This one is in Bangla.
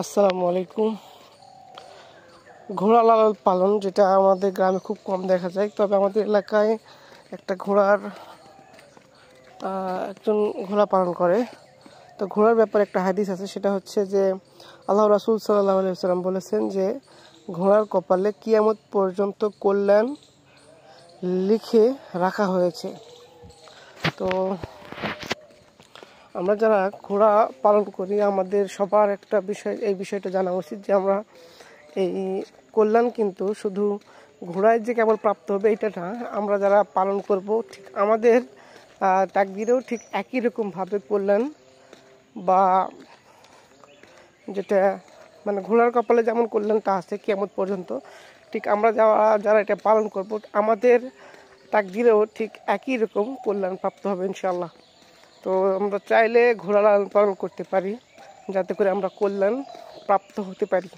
আসসালামু আলাইকুম। ঘোড়া লালন পালন যেটা আমাদের গ্রামে খুব কম দেখা যায়, তবে আমাদের এলাকায় একটা একজন ঘোড়া পালন করে। তো ঘোড়ার ব্যাপারে একটা হাদিস আছে, সেটা হচ্ছে যে আল্লাহ রাসূল সাল্লাল্লাহু আলাইহি ওয়াসাল্লাম বলেছেন যে ঘোড়ার কপালে কিয়ামত পর্যন্ত কল্যাণ লিখে রাখা হয়েছে। তো আমরা যারা ঘোড়া পালন করি, আমাদের সবার একটা এই বিষয়টা জানা উচিত যে আমরা এই কল্যাণ কিন্তু শুধু ঘোড়ায় যে কেবল প্রাপ্ত হবে এটা না, আমরা যারা পালন করব ঠিক আমাদের তাকদীরেও ঠিক একই রকমভাবে কল্যাণ বা যেটা মানে ঘোড়ার কপালে যেমন কল্যাণটা আছে কিয়ামত পর্যন্ত, ঠিক আমরা যারা এটা পালন করব আমাদের তাকদীরেও ঠিক একই রকম কল্যাণ প্রাপ্ত হবে ইনশাআল্লাহ। তো আমরা চাইলে ঘোড়া লালন পালন করতে পারি যাতে করে আমরা কল্যাণ প্রাপ্ত হতে পারি।